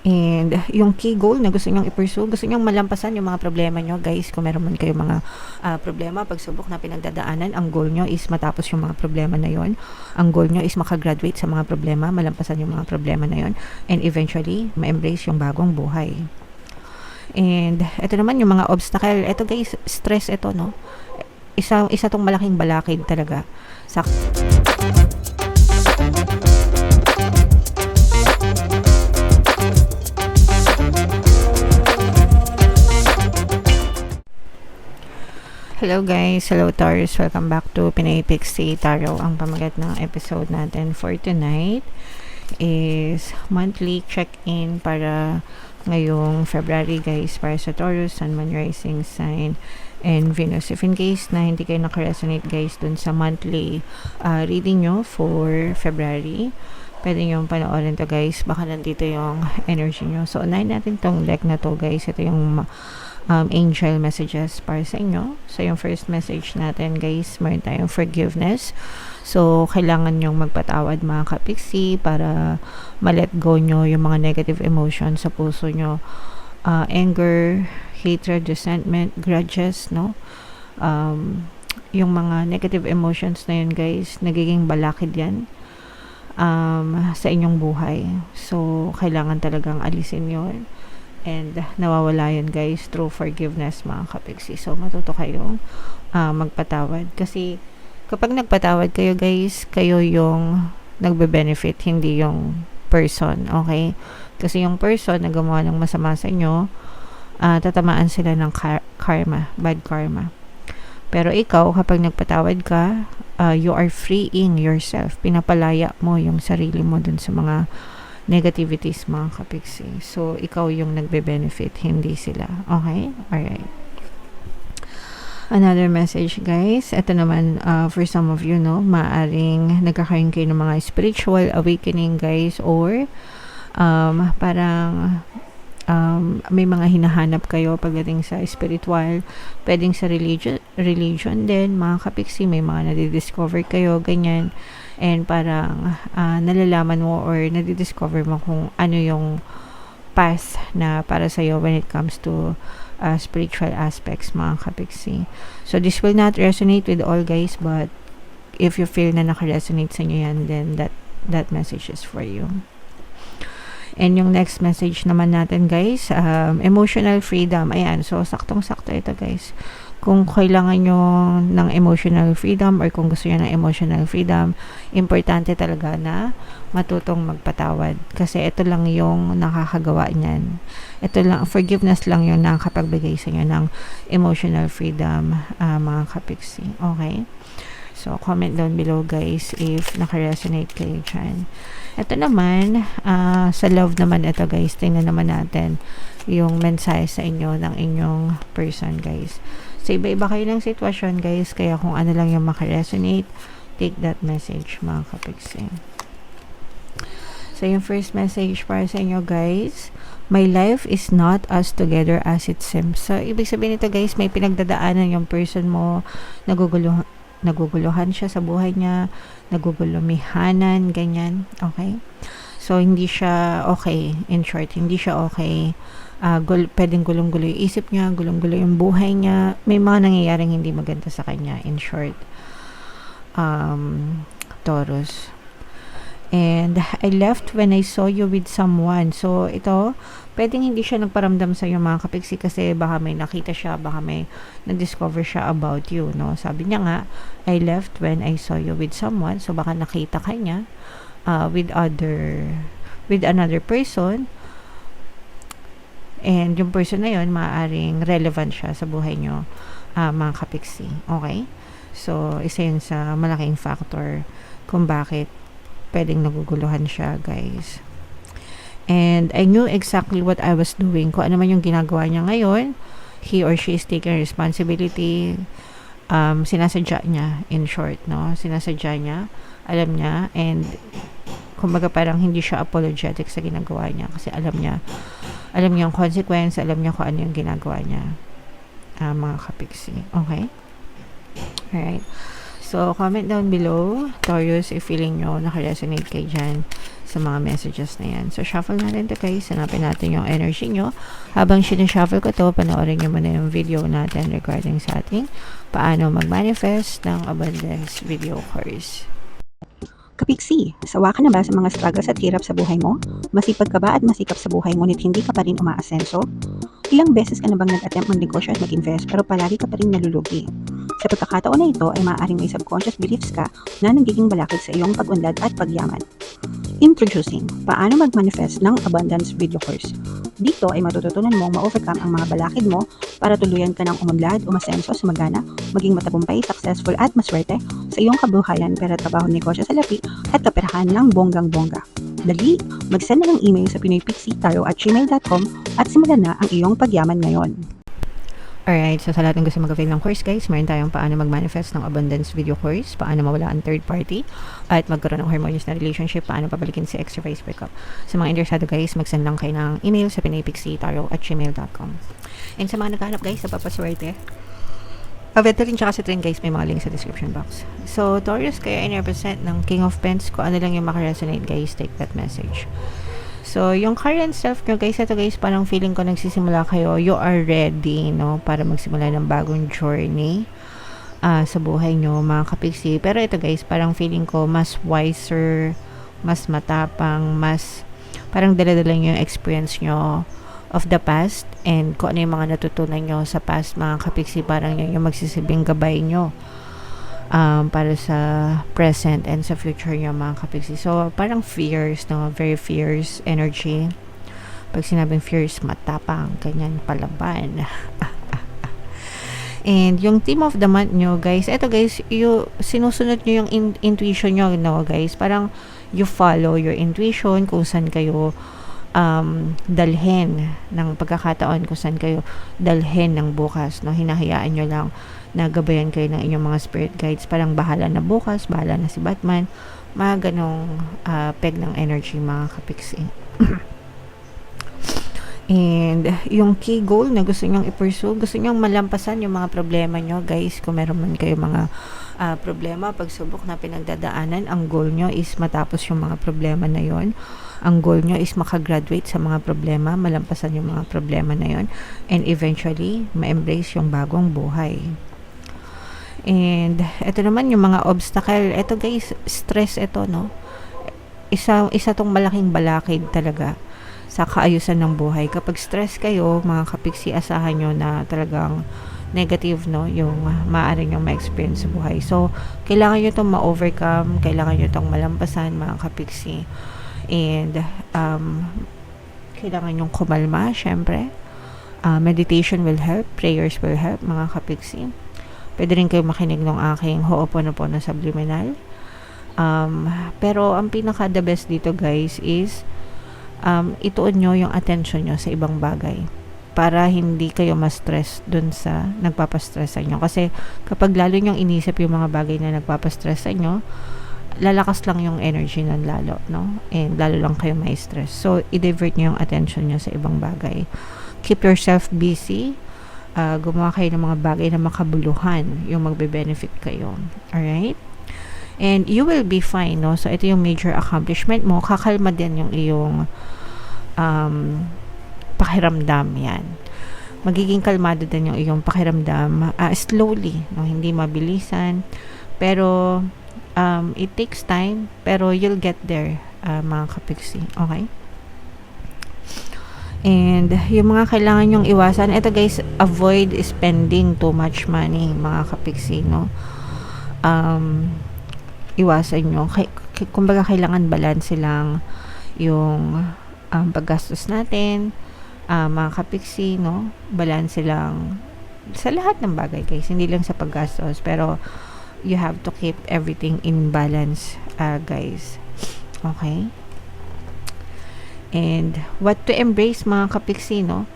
And yung key goal na gusto nyong i-pursue, gusto nyong malampasan yung mga problema nyo, guys. Kung meron man kayo mga problema, pagsubok na pinagdadaanan, ang goal nyo is matapos yung mga problema na yon. Ang goal nyo is makagraduate sa mga problema, malampasan yung mga problema na yon, and eventually, ma-embrace yung bagong buhay. And ito naman yung mga obstacle. Ito guys, stress ito, no? Isa tong malaking balakid talaga. Hello guys, hello Taurus, welcome back to Pinay Pixie Tarot. Ang pamagat ng episode natin for tonight is monthly check-in para ngayong February guys, para sa Taurus, Sun, Moon, Rising Sign, and Venus. If in case na hindi kayo nakaresonate guys dun sa monthly reading nyo for February, pwede nyo panoorin to guys, baka nandito yung energy nyo. So unahin natin tong deck na to guys. Ito yung angel messages para sa inyo. So yung first message natin guys, meron tayong forgiveness. So kailangan nyong magpatawad mga kapiksi para ma-let go nyo yung mga negative emotions sa puso nyo. Anger, hatred, resentment, grudges, no? Yung mga negative emotions na yun guys, nagiging balakid yan sa inyong buhay. So kailangan talagang alisin yun. And nawawala yun guys through forgiveness mga kapiksi. So matuto kayong magpatawad. Kasi kapag nagpatawad kayo guys, kayo yung nagbe-benefit, hindi yung person. Okay? Kasi yung person na gumawa ng masama sa inyo, tatamaan sila ng karma, bad karma. Pero ikaw, kapag nagpatawad ka, you are freeing yourself. Pinapalaya mo yung sarili mo dun sa mga negativities mga kapiksi. So, ikaw yung nagbe-benefit, hindi sila. Okay? Alright. Another message, guys. Ito naman, for some of you, no, maaring nagkakaroon kayo ng mga spiritual awakening, guys, or parang may mga hinahanap kayo pagdating sa spiritual, pwedeng sa religion din, mga kapiksi, may mga nadidiscover kayo, ganyan. And parang nalalaman mo or nadidiscover mo kung ano yung path na para sa'yo when it comes to spiritual aspects mga kapiksi. So this will not resonate with all guys, but if you feel na naka-resonate sa inyo yan, then that message is for you. And yung next message naman natin guys, emotional freedom. Ayan, so saktong-sakto ito guys. Kung kailangan nyo ng emotional freedom or kung gusto nyo ng emotional freedom, importante talaga na matutong magpatawad. Kasi ito lang yung nakakagawa niyan. Ito lang, forgiveness lang yung nakakapagbigay sa inyo ng emotional freedom, mga kapiksi. Okay? So, comment down below guys if naka-resonate kayo dyan. Ito naman, sa love naman ito guys, tingnan naman natin yung mensahe sa inyo ng inyong person guys. So, iba-iba kayo ng sitwasyon guys, kaya kung ano lang yung maka-resonate, take that message mga kapiksi. So, yung first message para sa inyo guys, my life is not as together as it seems. So, ibig sabihin nito guys, may pinagdadaanan yung person mo, naguguluhan siya sa buhay niya, nagugulumihanan, ganyan, okay? So, hindi siya okay, in short, hindi siya okay. Pwedeng gulong-gulo yung isip niya, gulong-gulo yung buhay niya, may mga nangyayaring hindi maganda sa kanya, in short, Taurus. And I left when I saw you with someone. So, ito, pwedeng hindi siya nagparamdam sa iyo mga kapiksi kasi baka may nakita siya, baka may na-discover siya about you, no? Sabi niya nga, I left when I saw you with someone. So, baka nakita ka niya with another person. And yung person na yun, maaaring relevant siya sa buhay nyo, mga kapiksi. Okay? So, isa yun sa malaking factor kung bakit pwedeng naguguluhan siya, guys. And I knew exactly what I was doing. Kung ano man yung ginagawa niya ngayon, he or she is taking responsibility. Sinasadya niya, in short, no? Sinasadya niya, alam niya, and kumbaga parang hindi siya apologetic sa ginagawa niya kasi alam niya yung consequence, alam niya kung ano yung ginagawa niya, mga kapiksi. Okay? Alright. So, comment down below, Taurus, if feeling nyo naka-resonate kayo dyan sa mga messages na yan. So, shuffle natin to guys. Hanapin natin yung energy nyo. Habang sinushuffle ko to, panoorin nyo muna yung video natin regarding sa ating paano mag-manifest ng abundance video course. Kapiksi, sawa ka na ba sa mga struggles at hirap sa buhay mo? Masipag ka ba at masikap sa buhay ngunit hindi ka pa rin umaasenso? Ilang beses ka na bang nag-attempt mag-negosyo at mag-invest pero palagi ka pa rin nalulugi? Sa pagkakataon na ito ay maaaring may subconscious beliefs ka na nagiging balakid sa iyong pag-unlad at pagyaman. Introducing, paano mag-manifest ng abundance video course. Dito ay matututunan mong ma-overcome ang mga balakid mo para tuluyan ka ng umunlad, umasenso, sumagana, maging matagumpay, successful at maswerte sa iyong kabuhayan, pera, trabaho, negosyo sa lapi at kaperahan ng bonggang-bongga. Dali, mag-send na ng email sa pinoypixie@gmail.com at simulan na ang iyong pagyaman ngayon. Alright, so sa lahat ng gusto mag-avail ng course guys, meron tayong paano mag-manifest ng abundance video course, paano mawala ang third party, at magkaroon ng harmonious na relationship, paano pabalikin si extra vice breakup. Sa mga interesado guys, mag-send lang kayo ng email sa pinoypixie@gmail.com. And sa mga naghahanap guys, sa papaswerte, Aventurin tsaka si Trin guys, may mga link sa description box. So, Taurus kayo ay represent ng King of Pents. Kung ano lang yung makaresonate guys, take that message. So, yung current self nyo guys, ito guys, parang feeling ko nagsisimula kayo, you are ready, no, para magsimula ng bagong journey sa buhay nyo, mga kapiksi. Pero ito guys, parang feeling ko mas wiser, mas matapang, mas parang dala-dala nyo yung experience nyo of the past and kung ano yung mga natutunan nyo sa past, mga kapiksi, parang yun yung magsisilbing gabay nyo para sa present and sa future nyo, mga kapiksi. So, parang fierce, no? Very fierce energy. Pag sinabing fierce, matapang, ganyan, palaban. And yung theme of the month nyo, guys, eto guys, sinusunod nyo yung intuition nyo, no, guys? Parang you follow your intuition kung saan kayo dalhin ng pagkakataon, kung saan kayo dalhin ng bukas, no? Hinahayaan nyo lang na gabayan kayo ng inyong mga spirit guides, parang bahala na bukas, bahala na si Batman, mga ganong peg ng energy, mga kapiksi. And yung key goal na gusto nyong i-pursue, gusto nyong malampasan yung mga problema nyo guys. Kung meron man kayo mga problema, pagsubok na pinagdadaanan, ang goal nyo is matapos yung mga problema na yon. Ang goal nyo is makagraduate sa mga problema, malampasan yung mga problema na yon, and eventually ma-embrace yung bagong buhay. And ito naman yung mga obstacle, ito guys, stress ito, no? Isa tong malaking balakid talaga sa kaayusan ng buhay. Kapag stress kayo, mga kapiksi, asahan nyo na talagang negative, no, yung maaari nyong ma-experience sa buhay. So, kailangan nyo itong ma-overcome, kailangan nyo itong malampasan, mga kapiksi. And kailangan nyong kumalma, syempre. Meditation will help, prayers will help, mga kapiksi. Pwede rin kayo makinig ng aking Ho'oponopono Subliminal. Pero ang pinaka the best dito guys is ituon nyo yung attention nyo sa ibang bagay para hindi kayo ma-stress dun sa nagpapastress sa inyo. Kasi kapag lalo nyong inisip yung mga bagay na nagpapastress sa inyo, lalakas lang yung energy nun lalo, no? And lalo lang kayo may stress. So, i-divert nyo yung attention nyo sa ibang bagay. Keep yourself busy. Gumawa kayo ng mga bagay na makabuluhan, yung magbe-benefit kayo. Alright? And you will be fine, no? So, ito yung major accomplishment mo. Kakalma din yung iyong pakiramdam, yan. Magiging kalmado din yung iyong pakiramdam slowly, no? Hindi mabilisan. Pero, it takes time, pero you'll get there, mga kapiksi. Okay? And yung mga kailangan nyong iwasan, ito guys, avoid spending too much money, mga kapiksi, no? Iwasan nyo. Kumbaga, kailangan balance lang yung paggastos natin, mga kapiksi, no? Balance lang sa lahat ng bagay, guys. Hindi lang sa paggastos, pero you have to keep everything in balance, guys. Okay? And what to embrace, mga kapiksi, no?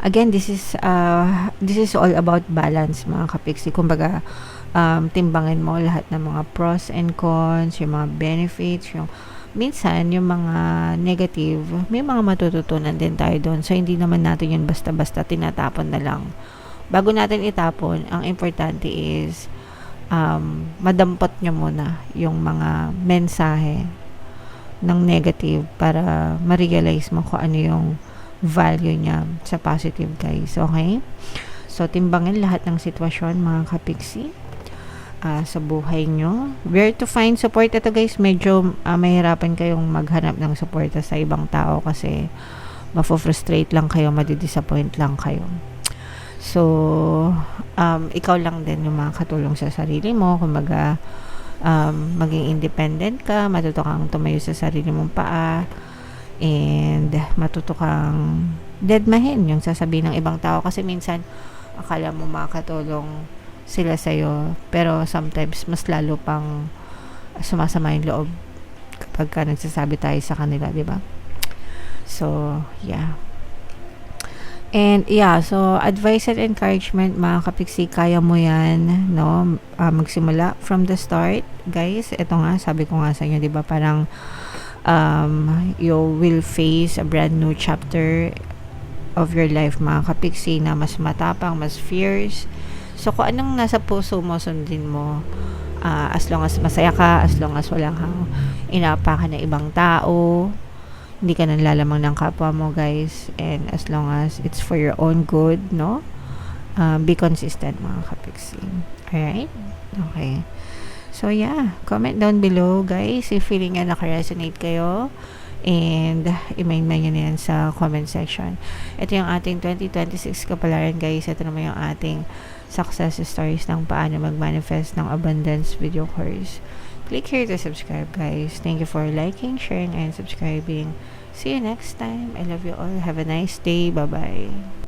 Again, this is all about balance, mga kapiksi. Kumbaga, timbangin mo lahat ng mga pros and cons, yung mga benefits, yung minsan yung mga negative, may mga matututunan din tayo doon. So, hindi naman natin yun basta-basta tinatapon na lang. Bago natin itapon, ang importante is madampot nyo muna yung mga mensahe ng negative para ma-realize mo kung ano yung value niya sa positive, guys. Okay? So, timbangin lahat ng sitwasyon, mga kapiksi, sa buhay nyo. Where to find support? Ito, guys, medyo mahirapan kayong maghanap ng support sa ibang tao kasi mafo-frustrate lang kayo, madidisappoint lang kayo. So, ikaw lang din yung makakatulong sa sarili mo. Kumbaga, maging independent ka, matuto kang tumayo sa sarili mong paa, and matuto kang dedmahin yung sasabihin ng ibang tao kasi minsan akala mo makakatulong sila sa'yo pero sometimes mas lalo pang sumasama yung loob kapag ka nagsasabi tayo sa kanila, di ba? So, yeah. And yeah, so advice and encouragement, mga kapiksi, kaya mo yan, no? Magsimula from the start, guys. Ito nga, sabi ko nga sa inyo, di ba, parang you will face a brand new chapter of your life, mga kapiksi, na mas matapang, mas fierce. So, kung anong nasa puso mo, sundin mo. As long as masaya ka, as long as walang kang inaapakan na ibang tao, hindi ka nanlalamang ng kapwa mo, guys, and as long as it's for your own good, no? Be consistent, mga kapiksi. Alright? Okay. So, yeah. Comment down below, guys, if feeling nga naka-resonate kayo, and i-main nyo na yan sa comment section. Ito yung ating 2026 kapalaran, guys. Ito naman yung ating success stories ng paano mag-manifest ng abundance video course. Click here to subscribe, guys. Thank you for liking, sharing, and subscribing. See you next time. I love you all. Have a nice day. Bye-bye.